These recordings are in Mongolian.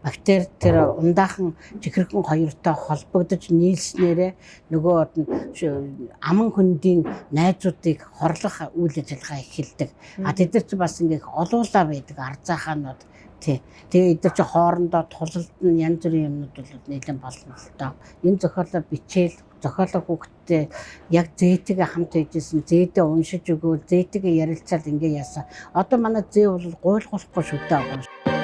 бактери тэр ундаахан чихэрхэн хоёртой холбогдож нийлснээрээ нөгөөд нь аман хөндийн найзуудыг хорлох үйл ажиллагаа эхэлдэг. Тэд нар ч бас ингээ олуулаа байдаг арзаахаанууд. Тэгээ эдгээр чи хоорондоо тулалд нь янз бүрийн юмнууд бол нэлээд болно л доо. Энэ зохиолоо бичээл зохиолоо хүүхдтэй яг зээтэйгээ хамт байжсэн, зээдээ уншиж өгөөл, зээтэйгээ ярилцаад ингээ яасан. Одоо манай зээ бол гуйлгуулахгүй шүү дээ.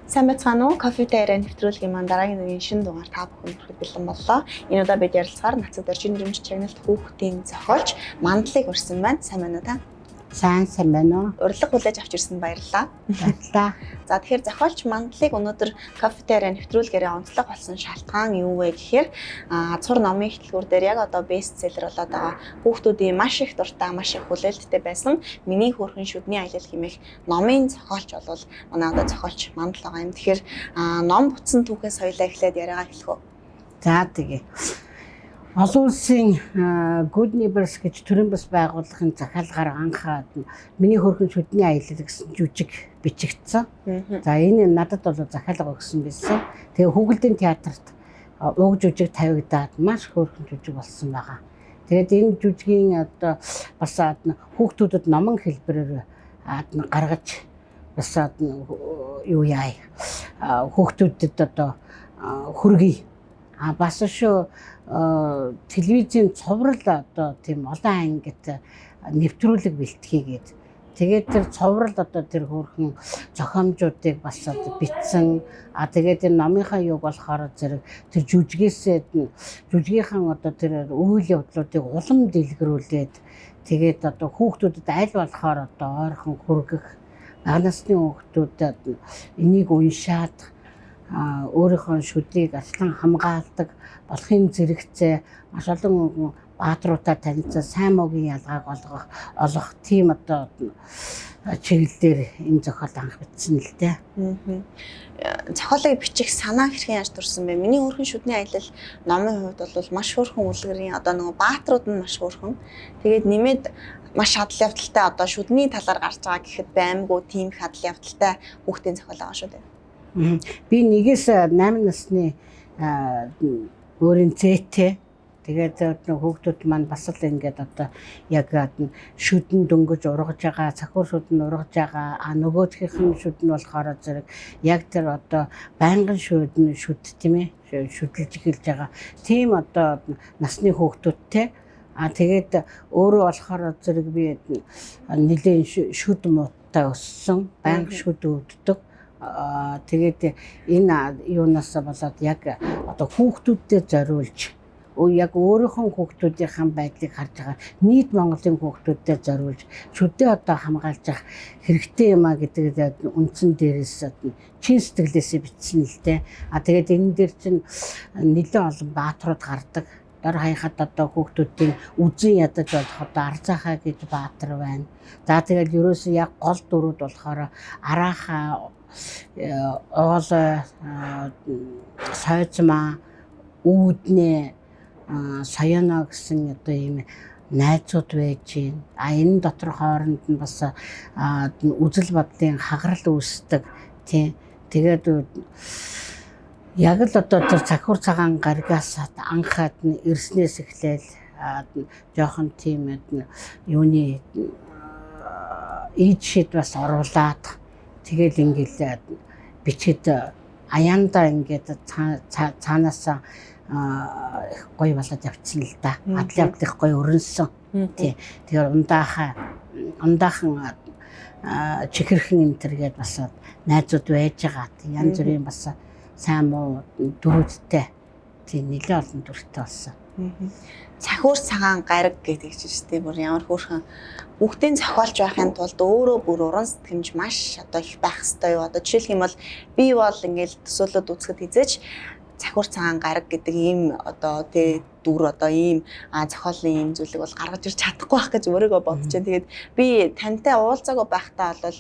Сайн байцгаана уу? Кофе дээр нэвтрүүлгийн маань дараагийн үеийн шинэ дугаар та бүхэнд хүрэхэд бэлэн боллоо. Энэ удаа бид ярилцахаар нацаг дөржин нэрмж чагналт хүүхдийн зохиолч Мандлыг урьсан байна. Сайн байна уу та? Сайн байна уу? Урилга хүлээж авч ирсэнд баярлалаа. Баярлалаа. За тэгэхээр зохиолч Мандлыг өнөөдөр кофе дээр нэвтрүүлгээрээ онцлог болсон шалтгаан юу вэ гэхээр Азур номын хөтөлбөр дээр яг одоо бестселлер болоод байгаа хүүхдүүдийн маш их дуртай, маш их хүлээлттэй байсан Миний хөөрхөн шүдний аялал хэмээх номын зохиолч бол манай одоо зохиолч Мандал байгаа юм. Тэгэхээр ном бүтсэн түүхээс хоёлаа эхлээд яриагаа эхлэх үү? За тэгээ. Олон улсын Good Neighbors гэж төрийн бас байгууллагын захиалгаар анхаад Миний хөөрхөн шүдний аялал гэсэн жүжиг бичигдсэн. За энэ надад бол захиалга өгсөн байсан. Тэгээ Хүүгэлдийн театрт уг жүжиг тавигдаад маш хөөрхөн жүжиг болсон байгаа. Тэгээд энэ жүжигийн одоо бас хүүхдүүдэд номон хэлбэрээр гаргаж бас юу яа хүүхдүүдэд одоо хүргэе. Бас шүү телевизийн цоврал одоо тийм олон ангид нэвтрүүлэг бэлтгийгээд тэгээд тэр цоврал одоо тэр хөөрхөн зохиомжуудыг бас бичсэн. Тэгээд энэ номынхаа юг болохоор зэрэг тэр жүжигийнхэн одоо тэр үйл явдлуудыг улам дэлгэрүүлээд тэгээд одоо хүүхдүүдэд аль болохоор одоо ойрхон хүргэх бага насны хүүхдүүдэд энийг уншаад өөрийнхөө шүдийг аслан хамгаалдаг болохын зэрэгцээ маш олон баатруудаа танилцсан сайн муугийн ялгааг олох тийм одоо чиглэлээр энэ зохиол анх бичсэн л дээ. Зохиолыг бичих санаа хэрхэн яаж төрсэн бэ? Миний хөөрхөн шүдний аялал номын хувьд бол маш хөөрхөн үлгэрийн одоо нөгөө баатрууд нь маш хөөрхөн. Тэгээд нэмээд маш хадал явдалтай одоо шүдний талаар гарч байгаа гэхэд баймгүй тийм хадал явдалтай хүүхдийн зохиол байгаа шүү дээ. Би 1-8 насны өөрийн зээтэй тэгээд хүүхдүүд маань бас л ингээд одоо яг шүдэн дөнгөж ургаж байгаа, цахиур шүдэн ургаж байгаа, нөгөөхийнх нь шүдэн болохоор зэрэг яг тэр одоо байнгын шүд тийм ээ шүдэлж эхэлж байгаа. Тийм одоо насны хүүхдүүдтэй тэгээд өөрөө болохоор зэрэг би нэлээд шүд муутай өссөн, байнга шүд өвддөг. Тэгээд энэ юунаас болоод яг одоо хүүхдүүдэд зориулж яг өөрийнхөө хүүхдүүдийн байдлыг харж байгаа нийт Монголын хүүхдүүдэд зориулж шүдээ одоо хамгаалж явах хэрэгтэй юм а гэдэг үндсэн дээрээс чин сэтгэлээсээ бичсэн л дээ. Тэгээд энэ дээр чинь нэлээд олон баатрууд гардаг. Дор хаяхад одоо хүүхдүүдийн үзэн ядаж болох одоо Арзаахаа гэж баатар байна. За тэгээд ерөөсөө яг гол дүрүүд болохоор Араахаа, Оолой, Сойзмаа, Үүднээ, Соёно гэсэн одоо ийм найзууд байж байна. Энэ дотор хооронд нь бас үзэл бодлын хагарал үүсдэг тийм. Тэгээд яг л одоо тэр цахиур цагаан гаригаас анхаад нь ирснээс эхлээл жоохон тийм юуны ийдшид бас оруулаад тэгэл ингээл бичээд аяанда ингээд цаанаас гоё болоод явцсан л да. Адлын явдлыг гоё өрнөсөн. Тий. Тэгэхээр ундаахан чихэрхэн энэ төргээд бас найзууд байж байгаа. Янз бүрийн бас сайн муу дөрүүдтэй тийм нэлээд олон дүртэй болсон. Цахиур цагаан гариг гэдэг чинь тийм бүр ямар хөөрхөн хүүхдийн зохиолж байхын тулд өөрөө бүр уран сэтгэмж маш одоо их байх хэрэгтэй юу. Одоо жишээлх юм бол би бол ингээл төсөөлөд үзэхэд хизээч цахиур цагаан гариг гэдэг ийм одоо тий дүр одоо ийм зохиолын ийм зүйлийг бол гаргаж ирч чадахгүй байх гэж өөрийгөө бодож байна. Тэгээд би тантай уулзаагүй байхдаа бол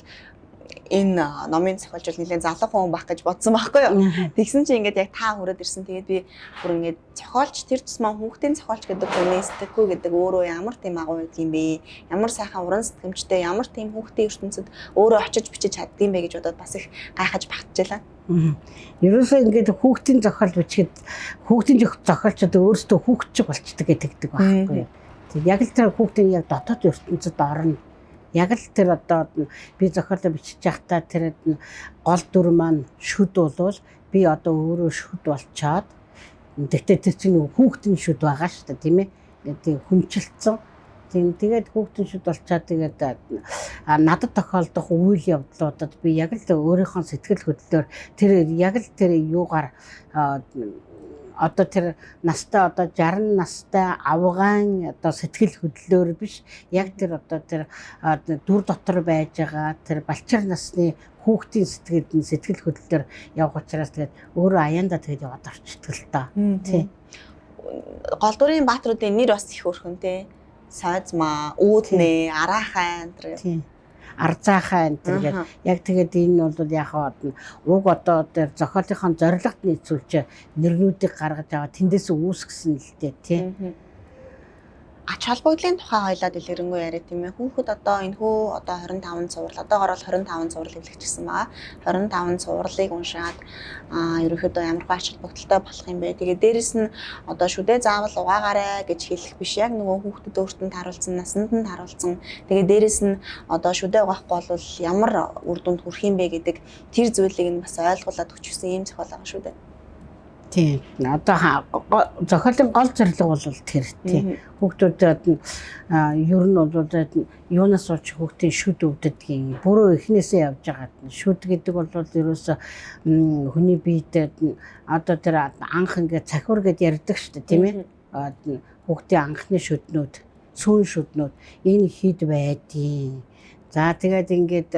энэ номын зохиолч бол нэлээд залуу хүн байх гэж бодсон байхгүй юу. Тэгсэн чинь ингээд яг та хүрээд ирсэн. Тэгээд би бүр ингээд зохиолч тэр тусмаа хүүхдийн зохиолч гэдэг хүний сэтгэхгүй гэдэг өөрөө ямар тийм агуу байдаг юм бэ? Ямар сайхан уран сэтгэмжтэй, ямар тийм хүүхдийн ертөнцид өөрөө очиж бичиж чаддаг юм бэ гэж бодоод бас их гайхаж багтжээ. Ерөөсөө ингээд хүүхдийн зохиол бичгээд хүүхдийн зохиолчдод өөрсдөө хүүхдчиг болчдөг гэдэг байхгүй юу. Тэг яг л тэр хүүхдийн яг дотоод ертөнцид орно. Яг л тэр одоо би зохиолоо бичиж байхдаа тэр гол дүр маань шүд болвол би одоо өөрөө шүд болчоод тэгтээ тэр чинь хүүхдийн шүд байгаа шүү дээ тийм ээ. Тэг хүнчилсэн. Тэгээд хүүхдийн шүд болчоод тэгээд надад тохиолдох үйл явдлуудад би яг л өөрийнхөө сэтгэл хөдлөлөөр тэр яг л тэр юугаар одоо тэр настай одоо 60 настай авгаан одоо сэтгэл хөдлөлөөр биш яг тэр одоо тэр дүр дотор байж байгаа тэр балчир насны хүүхдийн сэтгэл хөдлөлөөр явах учраас тэгээд өөрөө аяанда тэгээд яваад орчдөг л та. Тий. Гол дүрийн баатруудын нэр бас их өрхөнтэй. Сайзмаа, үүднээ, араахай энэ тий. Арзаахаа энэ гэдэг яг тэгээд энэ бол яг уг одоо тэр зохиолынхон зорилгот нийцүүлж нэрнүүдийг гаргаж аваад тэндээс үүсгэсэн л дээ тий. Ач холбогдлын тухай хоёлаа дэлгэрэнгүй яриа тийм ээ. Хүүхэд одоо энэхүү одоо 25 цуврал одоогоор бол 25 цуврал хэвлэгчсэн байгаа. 25 цувралыг уншаад ерөнхийдөө ямар ач холбогдолтой болох юм бэ? Тэгээд дээрэс нь одоо шүдээ заавал угаагаарай гэж хэлэх биш. Яг нөгөө хүүхдэд өөртөнд харуулсан, насанд нь харуулсан. Тэгээд дээрэс нь одоо шүдээ угаахгүй бол ямар үр дүнд хүрэх юм бэ гэдэг тэр зүйлийг нь бас ойлгуулад өчсөн юм зохиол байгаа шүү дээ. Тийм. Одоо зохиолын гол зорилго бол тэр тийм. Хүүхдүүдэд ер нь бол юунаас болж хүүхдийн шүд өвддгийг бүрөө эхнээсээ явж байгаа. Шүд гэдэг бол ерөөсө хүний биед одоо тэр анх ингээд цахиур гэд ярьдаг шүү дээ тийм ээ. Хүүхдийн анхны шүднүүд, сүүн шүднүүд энэ хід байдیں۔ За тэгээд ингээд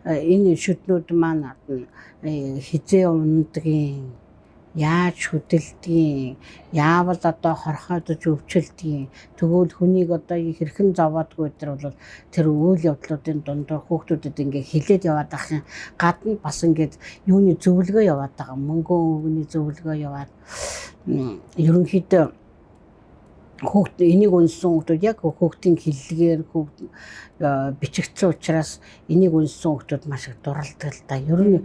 энэ шүднүүд маань хизээ ундгийн яаж хөдөлдгийг, яавал одоо хорхоодож өвчлөдгийг, тэгвэл хүнийг одоо хэрхэн зовоодгүй тэр бол тэр үйл явдлуудын дундуур хүүхдүүдэд ингээ хилээд яваад ахын гадна бас ингээд юуны зөвлөгөө яваад байгаа. Мөнгөн өвгөний зөвлөгөө яваад ерөнхийдөө хүүхд энийг унсан хүүхдүүд яг хүүхдийн хиллэгээр бичигдсэн учраас энийг унсан хүүхдүүд маш их дуралдаг л да. Ер нь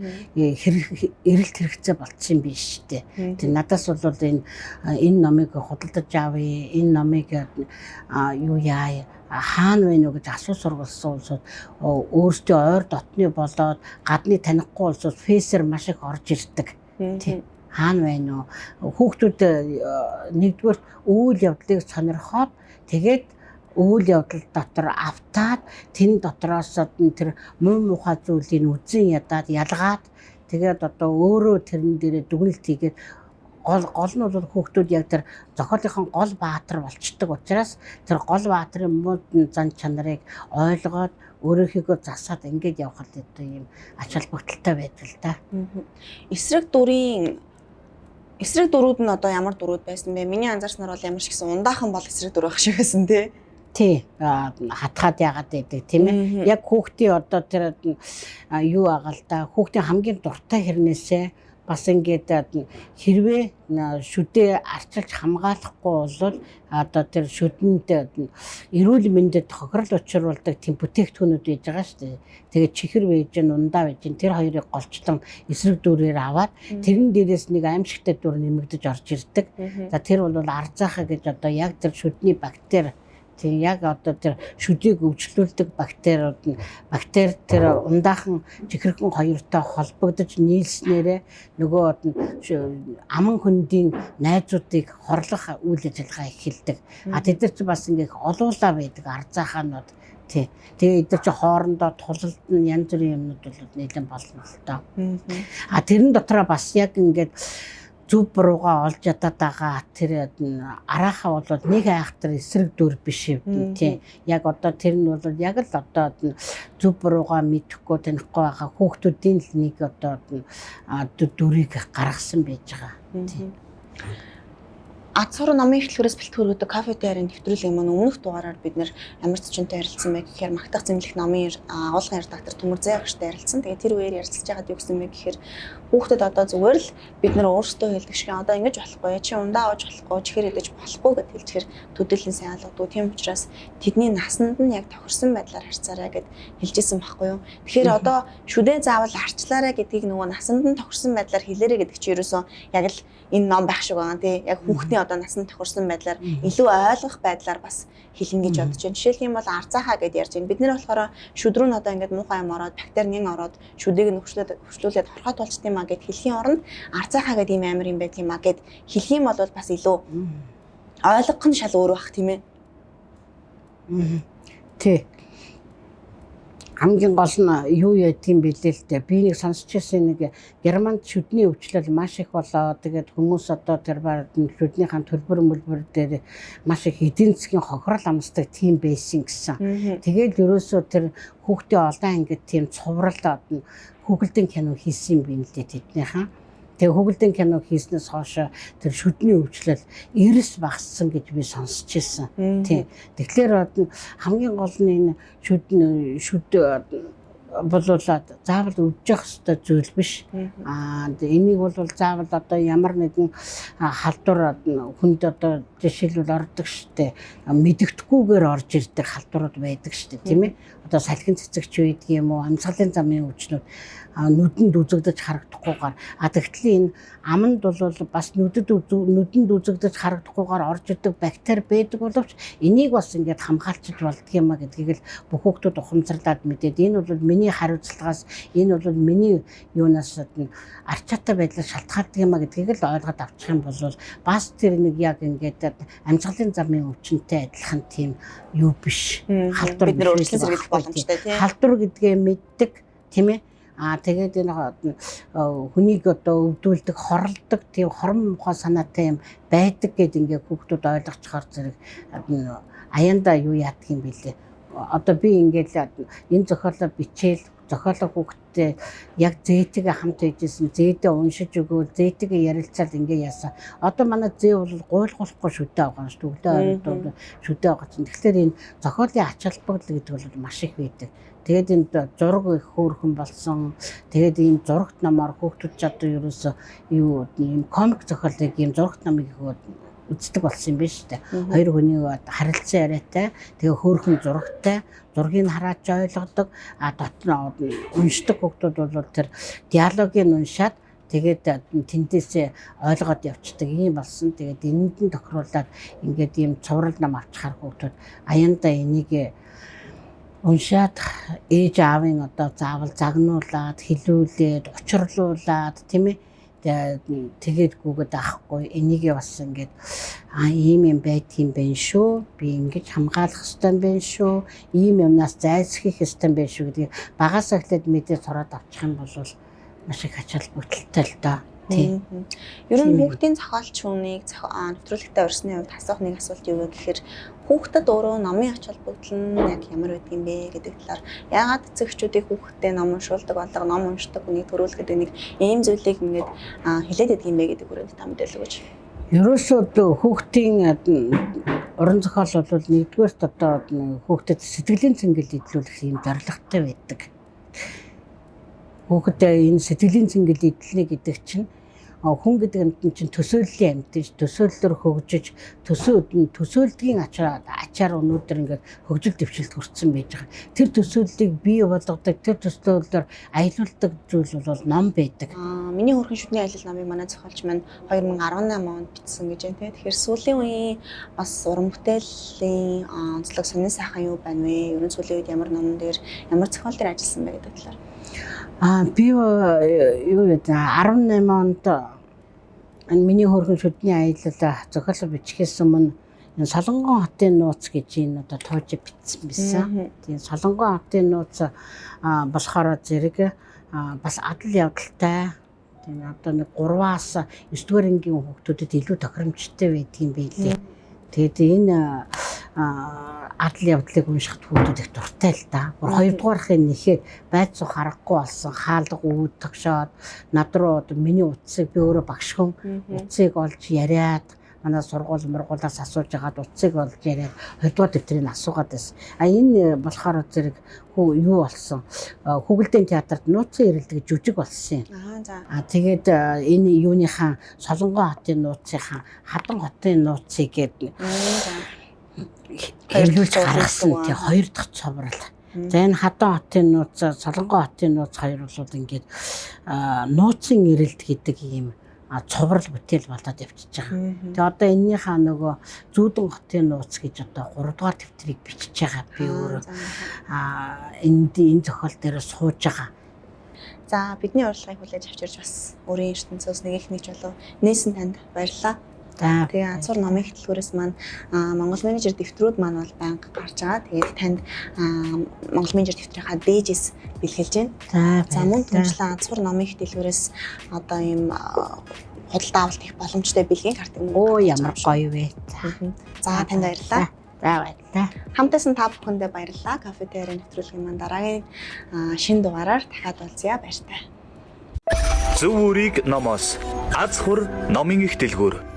эрэлт хэрэгцээ болцсон юм биш үү? Тэг надаас бол энэ номыг худалдаж авъя, энэ номыг юу яа хаана вэ гэж асуу сургалсан улсууд өөрсдөө ойр дотны болоод гадны танихгүй улсууд фейсээр маш их орж ирдэг. Тий. Хаана байна уу? Хүүхдүүд нэгдүгээр үйл явдлыг сонирхоод тэгээд үйл явдал дотор автаад тэн дотроос тэр муу мухай зүйлийг үзэн ядаад ялгаад тэгээд одоо өөрөө тэрэн дээрээ дүгнэлт хийгээд гол нь бол хүүхдүүд яг тэр зохиолынхон гол баатар болчдөг учраас тэр гол баатарын муу зан чанарыг ойлгоод өөрийнхөө засаад ингэж явхад одоо юм ач холбогдолтой байдаг л да. Эсрэг дөрүүд нь одоо ямар дөрүүд байсан бэ? Миний анзаарснаар бол ямар ч гэсэн ундаахан бол эсрэг дөрөв шиг байсан тий. Тий. Хатгаад яагаад байдаг тийм ээ. Яг хүүхдийн одоо тэр юу агаа л да. Хүүхдийн хамгийн дуртай хэрнээсээ бас ингээд хэрвээ шүдээ арчилж хамгаалахгүй бол одоо тэр шүдэнд эрүүл мэндэд хохирол учруулдаг тийм бүтээгдэхүүнүүд байж байгаа шүү дээ. Тэгээд чихэр байж гэн ундаа байж гэн тэр хоёрыг голчлон эсрэг дүүрээр аваад тэрэн дээрээс нэг аимшигтай дүр нэмэгдэж орж ирдэг. За тэр бол арзаахаа гэж одоо яг тэр шүдний бактери тийм яг одоо тэр шүдийг өвчлүүлдэг бактериуд нь бактери тэр ундаахан чихэрхэн хоёртой холбогдож нийлснээрээ нөгөө аман хөндийн найзуудыг хорлох үйл ажиллагаа эхэлдэг. Тэд нар ч бас ингээ олуулаа байдаг арзаахаанууд тий. Тэгээ эдгээр чи хоорондоо тулалд нь янз бүрийн юмнууд бол нэлээд болно л доо. Тэрэн дотроо бас яг ингээд зүв бурууга олж ядаад байгаа тэр араахаа бол нэг айхтар эсрэг дүр биш юм тий. Яг одоо тэр нь бол яг л одоо зүв бурууга мэдэхгүй танихгүй байгаа хүүхдүүдийн л нэг одоо дүрийг гаргасан байж байгаа тий. Азур номын эхлэлээс бэлтгэрүүдэг кофе тайрын нэвтрүүлгийн маань өмнөх дугаараар бид нэр ямар ч хүчтэй ярилцсан бэ гэхээр Магтах зэмлэх номын агуулгын редактор Төмөр Зэ агштай ярилцсан. Тэгээ тэр үеэр ярилцж байгаад юу гэсэн бэ гэхээр хүүхдэд одоо зүгээр л бид нар өөрсдөө хэлдэг шиг одоо ингэж болохгүй чи ундаа авч болохгүй чихэр идэж болохгүй гэд хэлчихэр төдийлэн сайн алгадгүй. Тийм учраас тэдний насанд нь яг тохирсон байдлаар харьцаарай гэд хэлжсэн байхгүй юу. Тэгэхээр одоо шүдээ заавал арчлаарай гэдгийг нөгөө насанд нь тохирсон байдлаар хэлээрэй гэдэг чи ерөөсөө яг л энэ ном байх шиг байгаа тий. Яг хүүхдийн одоо насанд тохирсон байдлаар илүү ойлгох байдлаар бас хэлнэ гэж бодож байна. Жишээлх юм бол арзаахаа гэдээ ярьж байна. Бид нэр болохоор шүдрүү нь одоо ингээд муухай юм ороод бактери нэн ороод шүдээг нь хөшлүүлээд хорхоо тулчт юм а гэд хэлхийн оронд арзаахаа гэдэг юм амар юм байдаг юм а гэд хэлэх юм бол бас илүү ойлгох нь шал өөр бах тийм ээ. Тий. Хамгийн гол нь юу ядгийн бэлээ л дээ. Би нэг сонсч байсан нэг Германд шүдний өвчлөл маш их болоо. Тэгээд хүмүүс одоо тэр шүднийхэн төлбөр мөлбөр дээр маш их эдийн засгийн хохирол амсдаг тийм байсан гэсэн. Тэгээд ерөөсөө тэр хүүхдээ олдоо ингээд тийм цуврал хүүхэлдэйн кино хийсэн юм байна лээ тэднийхэн. Тэгээ хүүхэлдэйн кино хийснээс хойш тэр шүдний өвчлөл эрс багассан гэж би сонсч байсан. Тийм. Тэгэхээр хамгийн гол нь энэ шүд болуулаад заавал өвжих ёстой зүйл биш. Энийг бол заавал одоо ямар нэгэн халдвар хүнд одоо жишээлбэл ордог штэ мэдгэдэггүйгээр орж ирдэг халдварууд байдаг штэ тийм ээ. Одоо салхин цэцэгч байдаг юм уу амьсгалын замын өвчнүүд нүдэнд үзэгдэж харагдахгүйгээр тэгтэл энэ аманд бол бас нүдэнд үзэгдэж харагдахгүйгээр орж идэг бактери байдаг боловч энийг бас ингээд хамгаалчих болдго юм а гэдгийг л бүх хүүхдүүд ухамсарлаад мэдээд энэ бол миний хариуцлагаас энэ бол миний юунаас арчаатай байдлаар шалтгаалдаг юм а гэдгийг л ойлгоод авчих юм бол бас тэр нэг яг ингээд амьсгалын замын өвчнөд адилхан тийм юу биш халдвар бид нар өөрчлөлт зэрэглэх боломжтой тийм халдвар гэдгээ мэддэг тийм ээ. Тэгээд энэ хүнийг одоо өвдүүлдэг, хорлдог, тийм хорон мухай санаатай юм байдаг гэд ингээ хүүхдүүд ойлгочихоор зэрэг аяндаа юу яадаг юм бэлээ. Одоо би ингээл энэ зохиолоо бичээл зохиолоо хүүхдтэй яг зээтэйгээ хамт хийжсэн, зээдээ уншиж өгөөл, зээтэйгээ ярилцаад ингээ яасан. Одоо манай зээ бол гуйлгуулахгүй шүдээ авах шүү дээ. Өглөө шүдээ авах чинь. Тэгэхээр энэ зохиолын ач холбогдол гэдэг бол маш их байдаг. Тэгээд энд зураг их хөөрхөн болсон. Тэгээд ийм зурагт намаар хүүхдүүд ч одоо ерөөсөө юу ийм комик зохиолыг ийм зурагт намыг үздэг болсон юм биш үү? Хоёр хүний харилцан яриатай, тэгээ хөөрхөн зурагтай, зургийг хараач ойлгодог, дотор уншдаг хүүхдүүд бол тэр диалогийг уншаад тэгээд тэндээсээ ойлгоод явцдаг юм болсон. Тэгээд энэнд нь тохируулаад ингээд ийм цуврал нам авчихар хүүхдүүд аяндаа энийг уншаад ээж аавын одоо заавал загнуулаад хилүүлээд учрлуулад тийм ээ тэгээд гүгэд авахгүй энийг бас ингээд ийм юм байдгийн байх шүү би ингэж хамгаалах ёстой юм байна шүү ийм юмнаас зайлсхийх ёстой юм байна шүү гэдгийг багаас эхлээд мэдээ сураад авчих юм бол маш их ач холбогдолтой л доо. Тийм. Ер нь хүүхдийн зохиолч хүнийг нэвтрүүлэгтээ урьсны хувьд асуух нэг асуулт юу вэ гэхээр хүүхдэд өөрөө номын ач холбогдол нь яг ямар байдаг юм бэ гэдэг талаар яагаад эцэгчүүдийг хүүхдэд ном уншуулдаг болго ном уншдаг хүнийг төрүүлэх гэдэг нэг ийм зүйлийг ингээд хилээд байдаг юм бэ гэдэг хүрээнд та мэдээлэл өгөөч. Ерөөсөө хүүхдийн уран зохиол бол нэгдүгээрт одоо хүүхдэд сэтгэлийн цэнгэл идэлүүлэх юм зорилготой байдаг. Хүүхдэд энэ сэтгэлийн цэнгэл идэлнэ гэдэг чинь хүн гэдэг амт чинь төсөөллийн амт ш төсөөллөөр хөгжиж төсөөлдгийн ачаар өнөөдөр ингээд хөгжил дэвшилт хүрсэн байж байгаа. Тэр төсөөллийг бий болгодог, тэр төсөөллөөр аялуулдаг зүйл бол ном байдаг. Миний хөрхөн шүдний аялал номыг манай зохиолч маань 2018 онд бичсэн гэж байна тийм. Тэгэхээр сүүлийн үеийн бас уран бүтээлийн онцлог сонин сайхан юу байна вэ? Ерөн сүүлийн үед ямар номон дээр ямар зохиол дээр ажилласан бэ гэдэг талаар. Би юу гэдэг 18 онд миний хөрхөн шүдний аялал зохиолоо бичгээс өмнө энэ Солонгон хотын нууц гэж энэ одоо тууж бичсэн байсан. Тийм Солонгон хотын нууц болохоор зэрэг бас адал явдалтай. Тийм одоо нэг 3-аас 9-р ангийн хүүхдүүдэд илүү тохиромжтой байдгийн байлээ. Тэгээд энэ адал явдлыг уншихад хүүхдүүд их дуртай л да. 2-дугаархын нэхээ байд суух харахгүй болсон. Хаалга үүд тагшоод над руу миний утсыг би өөрөө багш хүн утсыг олж яриад манай сургуулиас асууж байгаа утсыг болж яриад 2 дугаар дэвтрийг асуугаад байсан. Энэ болохоор зэрэг юу болсон? Хүүгэлдэйн театрт нууцын ирэлдэг жүжиг болсон юм. За. Тэгээд энэ юуныхаа Солонгон хотын нууцынхаа Хадан хотын нууцыг гээд хэвлүүлж гаргасан тий 2 дахь цоврал. За энэ Хадан хотын нууц, Солонгон хотын нууц хоёр бол ингээд нууцын ирэлт гэдэг ийм цоврал бүтээл болоод явчихж байгаа. Тэгээ одоо энэнийхээ нөгөө Зүүдэн хотын нууц гэж одоо 3 дугаар дэвтрийг бичиж байгаа. Би өөрөө энэ зохиол дээр сууж байгаа. За бидний урилгыг хүлээж авчирч бас өөрийн ертөнцөөс нэг их нэгж болов нээсэн танд баярлалаа. Тэгээ Азур номын хөтөлбөрөөс маань Монгол менежер дэвтрүүд маань бол байнга гарч байгаа. Тэгээд танд Монгол менежер дэвтрийнхаа дээжээс бэлгэлж байна. За мөн түншлэн Азур номын хөтөлбөрөөс одоо ийм худалдаа авалт их боломжтой бэлгийн карт юм. Оо ямар гоё вэ. За танд баярлалаа. За баярлалаа. Хамтаасан та бүхэндээ баярлалаа. Кафетерийн нэвтрүүлгийн маань дараагийн шинэ дугаараар дахиад уулзъя. Баяртай. Зөв үрийг номоос аз хур номын их дэлгүүр